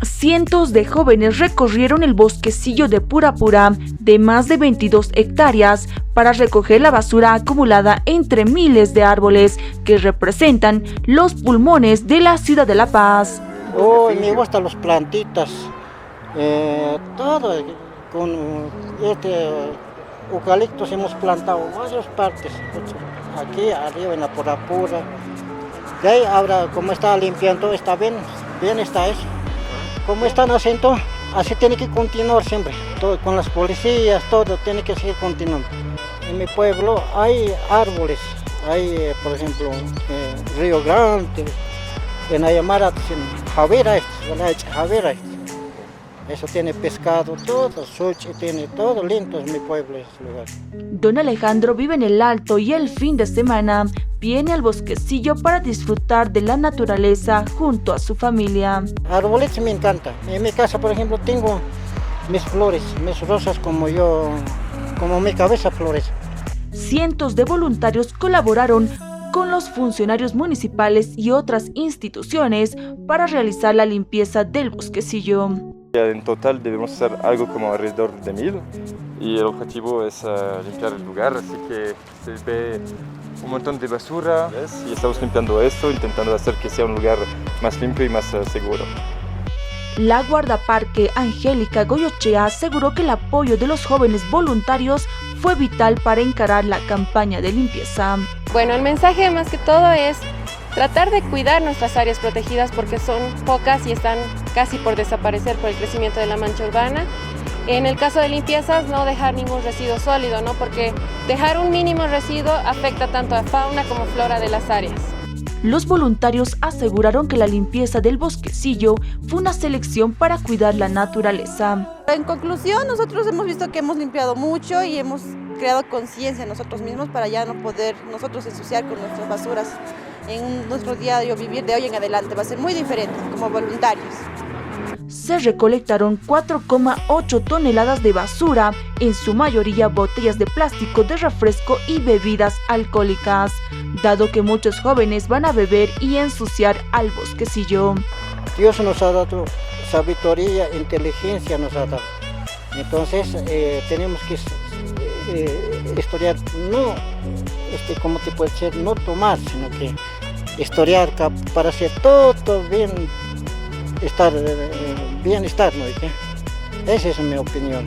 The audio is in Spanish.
Cientos de jóvenes recorrieron el bosquecillo de Purapura de más de 22 hectáreas para recoger la basura acumulada entre miles de árboles que representan los pulmones de la ciudad de La Paz. Oh, me gustan las plantitas, todo con eucaliptos hemos plantado varias partes, aquí arriba en la Purapura. De ahí ahora como está limpiando, está bien está eso. Como están haciendo, así tiene que continuar siempre, todo, con las policías, todo tiene que seguir continuando. En mi pueblo hay árboles, hay por ejemplo Río Grande, en Ayamara, Javera, eso tiene pescado, todo, sushi, tiene todo lindo en mi pueblo ese lugar. Don Alejandro vive en el Alto y el fin de semana viene al bosquecillo para disfrutar de la naturaleza junto a su familia. Árboles me encanta. En mi casa, por ejemplo, tengo mis flores, mis rosas como mi cabeza florece. Cientos de voluntarios colaboraron con los funcionarios municipales y otras instituciones para realizar la limpieza del bosquecillo. En total debemos hacer algo como alrededor de 1000 y el objetivo es limpiar el lugar, así que se ve un montón de basura, ¿ves? Y estamos limpiando esto, intentando hacer que sea un lugar más limpio y más seguro. La guardaparque Angélica Goyochea aseguró que el apoyo de los jóvenes voluntarios fue vital para encarar la campaña de limpieza. Bueno, el mensaje más que todo es tratar de cuidar nuestras áreas protegidas porque son pocas y están casi por desaparecer por el crecimiento de la mancha urbana. En el caso de limpiezas, no dejar ningún residuo sólido, ¿no? Porque dejar un mínimo residuo afecta tanto a fauna como flora de las áreas. Los voluntarios aseguraron que la limpieza del bosquecillo fue una selección para cuidar la naturaleza. En conclusión, nosotros hemos visto que hemos limpiado mucho y hemos creado conciencia nosotros mismos para ya no poder nosotros ensuciar con nuestras basuras. En nuestro diario vivir de hoy en adelante va a ser muy diferente como voluntarios. Se recolectaron 4,8 toneladas de basura, en su mayoría botellas de plástico de refresco y bebidas alcohólicas, dado que muchos jóvenes van a beber y ensuciar al bosquecillo. Dios nos ha dado sabiduría, inteligencia nos ha dado. Entonces tenemos que estudiar, no, como te puede ser, no tomar, sino que estudiar para hacer todo bienestar, ¿no? Esa es mi opinión.